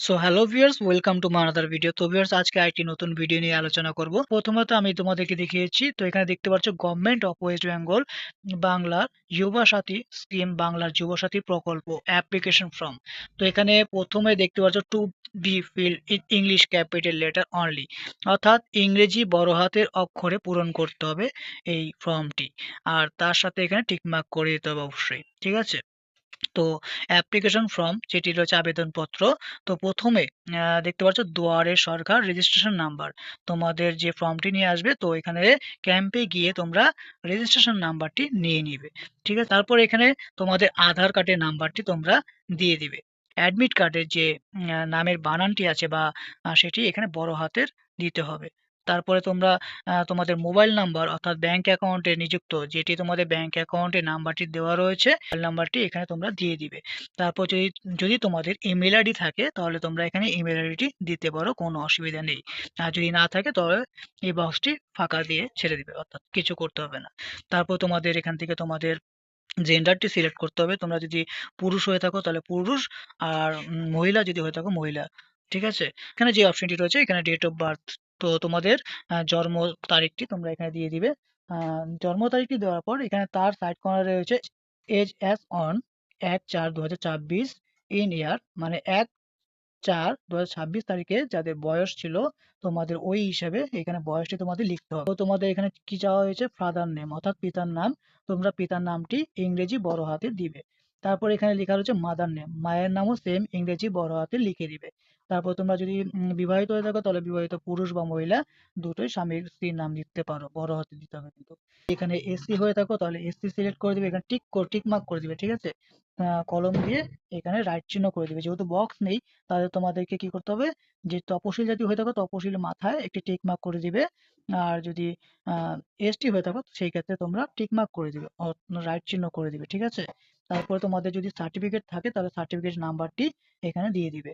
So hello viewers, welcome to my another video. তো viewers, আজকে আরেকটি নতুন ভিডিও নিয়ে আলোচনা করব। প্রথমত আমি তোমাদেরকে দেখিয়েছি, তো এখানে দেখতে পাচ্ছ গভর্নমেন্ট অফ ওয়েস্ট বেঙ্গল বাংলার যুবা সাথী স্কিম, বাংলার যুব সাথী প্রকল্প অ্যাপ্লিকেশন ফর্ম। তো এখানে প্রথমে দেখতে পাচ্ছ to be fill in English capital letter only, অর্থাৎ ইংরেজি বড় হাতের অক্ষরে পূরণ করতে হবে এই ফর্মটি। আর তার সাথে এখানে টিকমার্ক করে দিতে হবে অবশ্যই, ঠিক আছে। তো অ্যাপ্লিকেশন ফর্ম যেটি রয়েছে আবেদনপত্র, তো প্রথমে দেখতে পাচ্ছ দুয়ারে সরকার রেজিস্ট্রেশন নাম্বার, তোমাদের যে ফর্মটি নিয়ে আসবে, তো এখানে ক্যাম্পে গিয়ে তোমরা রেজিস্ট্রেশন নাম্বারটি নিয়ে নিবে, ঠিক আছে। তারপর এখানে তোমাদের আধার কার্ডের নাম্বারটি তোমরা দিয়ে দিবে। অ্যাডমিট কার্ডের যে নামের বানানটি আছে বা সেটি এখানে বড় হাতের দিতে হবে। তারপরে তোমরা তোমাদের মোবাইল নাম্বার অর্থাৎ ব্যাংক অ্যাকাউন্টে নিযুক্ত যেটি তোমাদের ব্যাংক অ্যাকাউন্টে নাম্বারটি দেওয়া রয়েছে, মোবাইল নাম্বারটি এখানে তোমরা দিয়ে দিবে। তারপর যদি যদি তোমাদের ইমেল আইডি থাকে তাহলে তোমরা এখানে ইমেল আইডিটি দিতে পারো, কোনো অসুবিধা নেই। আর যদি না থাকে তাহলে এই বক্সটি ফাঁকা দিয়ে ছেড়ে দিবে, অর্থাৎ কিছু করতে হবে না। তারপর তোমাদের এখান থেকে তোমাদের জেন্ডারটি সিলেক্ট করতে হবে। তোমরা যদি পুরুষ হয়ে থাকো তাহলে পুরুষ, আর মহিলা যদি হয়ে থাকো মহিলা, ঠিক আছে। এখানে যে অপশনটি রয়েছে এখানে ডেট অফ বার্থ, তো তোমাদের জন্ম তারিখটি তোমরা এখানে দিয়ে দিবে। জন্ম তারিখটি দেওয়ার পর এখানে তার সাইড কর্নারে রয়েছে এজ অ্যাজ অন 1/4/2026 ইন ইয়ার, মানে 1/4/2026 তারিখে যাদের বয়স ছিল তোমাদের ওই হিসাবে এখানে বয়সটি তোমাদের লিখতে হবে। তো তোমাদের এখানে কি চাওয়া হয়েছে, ফাদার নেম অর্থাৎ পিতার নাম, তোমরা পিতার নামটি ইংরেজি বড় হাতে দিবে। তারপর এখানে লেখা রয়েছে মাদার নেম, মায়ের নামও সেম ইংরেজি বড় হাতে লিখে দিবে। তারপর তোমরা যদি বিবাহিত হয়ে থাকো তাহলে বিবাহিত পুরুষ বা মহিলা দুটোই স্বামীর স্ত্রীর নাম লিখতে পারো, বড় হাতে দিতে হবে কিন্তু। এখানে এসসি হয়ে থাকো তাহলে এসসি সিলেক্ট করে দিবে, এখানে টিক মার্ক করে দিবে, ঠিক আছে। কলম দিয়ে এখানে রাইট চিহ্ন করে দিবে, যেহেতু বক্স নেই তাহলে তোমাদেরকে কি করতে হবে, যে তপশিলি জাতি হয়ে থাকো তপশিলি মাথায় একটি টিক মার্ক করে দিবে। আর যদি এসটি হয়ে থাকো তো সেই ক্ষেত্রে তোমরা টিক মার্ক করে দিবে, রাইট চিহ্ন করে দিবে, ঠিক আছে। তারপরে তোমাদের যদি সার্টিফিকেট থাকে তাহলে সার্টিফিকেট নাম্বারটি এখানে দিয়ে দিবে।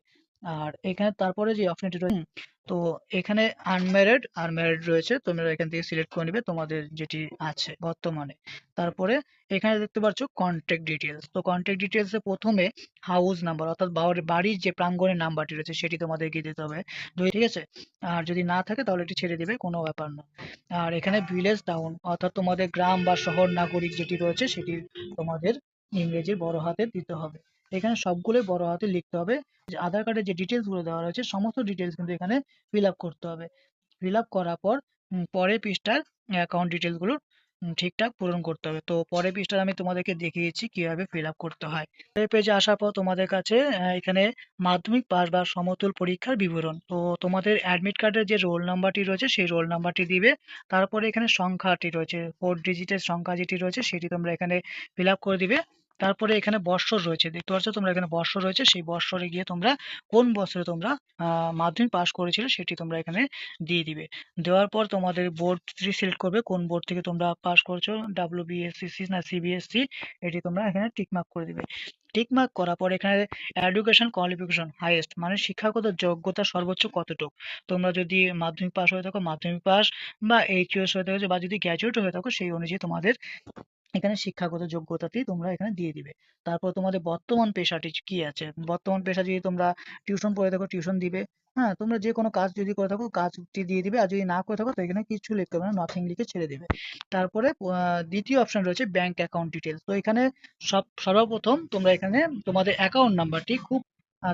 আর এখানে তারপরে যে অপশনটি রয়েছে, তো এখানে আনম্যারিড আর ম্যারিড রয়েছে, তোমরা এখান থেকে সিলেক্ট করে নিবে তোমাদের যেটি আছে বর্তমানে। তারপরে এখানে দেখতে পাচ্ছ কন্ট্যাক্ট ডিটেলস, তো কন্ট্যাক্ট ডিটেলসে প্রথমে হাউস নাম্বার অর্থাৎ বাড়ির যে প্রাঙ্গণের নাম্বারটি রয়েছে সেটি তোমাদেরকে দিতে হবে, ঠিক আছে। আর যদি না থাকে তাহলে এটি ছেড়ে দিবে, কোনো ব্যাপার না। আর এখানে ভিলেজ টাউন অর্থাৎ তোমাদের গ্রাম বা শহর নাগরিক যেটি রয়েছে সেটি তোমাদের ইংরেজি বড় হাতে দিতে হবে। এখানে সবগুলোই বড় হাতে লিখতে হবে। যে আধার কার্ডের যে ডিটেলস গুলো দেওয়া রয়েছে সমস্ত ডিটেলস কিন্তু এখানে ফিল আপ করতে হবে। ফিল আপ করার পর পরের পৃষ্ঠার অ্যাকাউন্ট ডিটেলস গুলো ঠিকঠাক পূরণ করতে হবে। তো পরের পৃষ্ঠায় আমি তোমাদেরকে দেখিয়েছি কিভাবে ফিল আপ করতে হয়। এই পেজে আসার পর তোমাদের কাছে এখানে মাধ্যমিক পাস বা সমতুল পরীক্ষার বিবরণ, তো তোমাদের অ্যাডমিট কার্ডের যে রোল নাম্বারটি রয়েছে সেই রোল নাম্বারটি দিবে। তারপরে এখানে সংখ্যাটি রয়েছে 4 ডিজিটের সংখ্যা যেটি রয়েছে সেটি তোমরা এখানে ফিল আপ করে দিবে। তারপরে এখানে বৎসর রয়েছে, দেখতে পাচ্ছ তোমরা এখানে বৎসর রয়েছে, সেই বৎসরে গিয়ে তোমরা কোন বছরে তোমরা মাধ্যমিক পাস করেছিলে সেটি তোমরা এখানে দিয়ে দিবে। দেওয়ার পর তোমাদের বোর্ডটি সিলেক্ট করবে, কোন বোর্ড থেকে তোমরা পাস করেছো, ডাব্লিউবিএসসিসি না সিবিএসসি, এটি তোমরা এখানে টিক মার্ক করে দিবে। টিক মার্ক করার পর এখানে এডুকেশন কোয়ালিফিকেশন হাইয়েস্ট, মানে শিক্ষাগত যোগ্যতা সর্বোচ্চ কতটুকু। তোমরা যদি মাধ্যমিক পাস হয়ে থাকো মাধ্যমিক পাস, বা এইচএস হয়ে থাকো, বা যদি গ্র্যাজুয়েট হয়ে থাকো সেই অনুযায়ী তোমাদের এখানে শিক্ষাগত যোগ্যতাটি তোমরা এখানে দিয়ে দিবে। তারপর তোমাদের বর্তমান পেশাটি কি আছে, বর্তমান পেশা যদি তোমরা টিউশন পড়ে থাকো টিউশন দিবে। হ্যাঁ, তোমরা যে কোনো কাজ যদি করে থাকো কাজটি দিয়ে দিবে, আর যদি না করে থাকো তো এখানে কিছু লিখতে হবে না, নাথিং লিখে ছেড়ে দিবে। তারপরে দ্বিতীয় অপশন রয়েছে ব্যাংক অ্যাকাউন্ট ডিটেলস, তো এখানে সর্বপ্রথম তোমরা এখানে তোমাদের অ্যাকাউন্ট নাম্বারটি খুব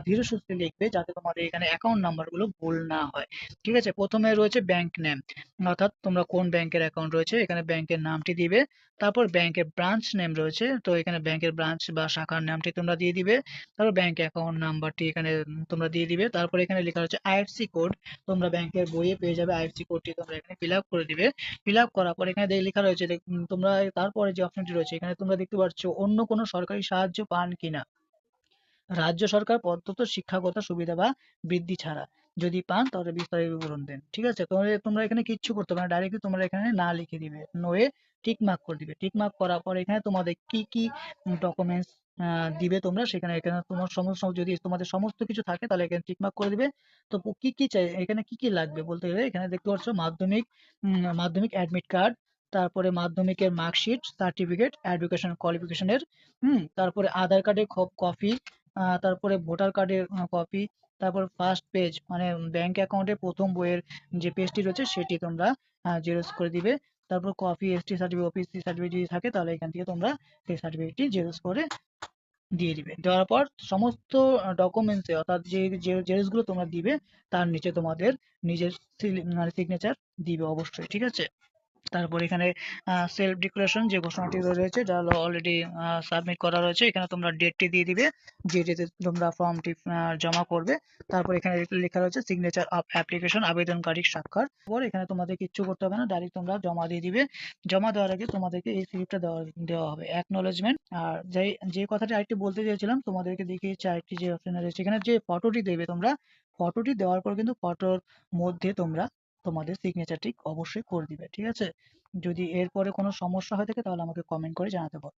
ধীরে সুস্থে লিখবে যাতে তোমাদের এখানে অ্যাকাউন্ট নাম্বার গুলো ভুল না হয়, ঠিক আছে। প্রথমে রয়েছে ব্যাংক নেম, অর্থাৎ তোমরা কোন ব্যাংকের অ্যাকাউন্ট রয়েছে এখানে ব্যাংকের নামটি দিবে। তারপর ব্যাংকের ব্রাঞ্চ নেম রয়েছে, তো এখানে ব্যাংকের ব্রাঞ্চ বা শাখার নামটি তোমরা দিয়ে দিবে। তারপর ব্যাংক অ্যাকাউন্ট নাম্বারটি এখানে তোমরা দিয়ে দিবে। তারপর এখানে লেখা রয়েছে আইএফসি কোড, তোমরা ব্যাংকের বইয়ে পেয়ে যাবে আইএফসি কোডটি, তোমরা এখানে ফিল আপ করে দিবে। ফিল আপ করার পর এখানে লেখা রয়েছে তোমরা তারপরে যে অপশনটি রয়েছে এখানে তোমরা দেখতে পাচ্ছ অন্য কোনো সরকারি সাহায্য পান কিনা, রাজ্য সরকার প্রদত্ত শিক্ষাগত সুবিধা বা বৃদ্ধি ছাড়া, যদি পান তাহলে বিস্তারিত বিবরণ দেন, ঠিক আছে। তোমরা তোমরা এখানে কিচ্ছু করতে পারো না, ডাইরেক্টলি তোমরা এখানে না লিখে দিবে, নোয়ে টিক মার্ক করে দিবে। টিক মার্ক করার পর এখানে তোমাদের কি কি ডকুমেন্টস দিবে তোমরা সেখানে, এখানে তোমার সমস্ত যদি তোমাদের সমস্ত কিছু থাকে তাহলে এখানে টিক মার্ক করে দিবে। তো কি কি চাই এখানে, কি কি লাগবে বলতে গেলে এখানে দেখতে পাচ্ছ মাধ্যমিক, মাধ্যমিক অ্যাডমিট কার্ড, তারপরে মাধ্যমিকের মার্কশিট, সার্টিফিকেট, এডুকেশন কোয়ালিফিকেশনের, তারপরে আধার কার্ডের কপি, তারপরে ভোটার কার্ডের কপি, তারপর ফার্স্ট পেজ মানে ব্যাংক অ্যাকাউন্টের প্রথম বইয়ের যে পেজটি রয়েছে সেটি তোমরা জেরক্স করে দিবে। তারপর copy ST certificate, office certificate যদি থাকে তাহলে এখান থেকে তোমরা সেই সার্টিফিকেটটি জেরক্স করে দিয়ে দিবে। দেওয়ার পর সমস্ত ডকুমেন্টসে অর্থাৎ যে জেরক্স গুলো তোমরা দিবে তার নিচে তোমাদের নিজের মানে সিগনেচার দিবে অবশ্যই, ঠিক আছে? তারপর এখানে সেলফ ডিক্লারেশন যে ঘোষণাটি রয়েছে যা অলরেডি সাবমিট করা রয়েছে, এখানে তোমরা ডেটটি দিয়ে দিবে যে ডেটে তোমরা ফর্মটি জমা করবে। তারপর এখানে লেখা রয়েছে সিগনেচার অফ অ্যাপ্লিকেশন, আবেদনকারীর স্বাক্ষর। পর এখানে তোমাদের কিচ্ছু করতে হবে না, ডাইরেক্ট তোমরা জমা দিয়ে দিবে। জমা দেওয়ার আগে তোমাদেরকে এই স্লিপটা দেওয়া হবে অ্যাকনলেজমেন্ট। আর যে কথাটি আরেকটি বলতে চেয়েছিলাম তোমাদেরকে দেখিয়েছি, আরেকটি যে অপশন রয়েছে এখানে যে ফটোটি দেবে তোমরা, ফটোটি দেওয়ার পর কিন্তু ফটোর মধ্যে তোমরা তোমাদের সিগনেচারটি অবশ্যই করে দিবে, ঠিক আছে? যদি এরপরে কোনো সমস্যা হয়ে থাকে তাহলে আমাকে কমেন্ট করে জানাতে পারো।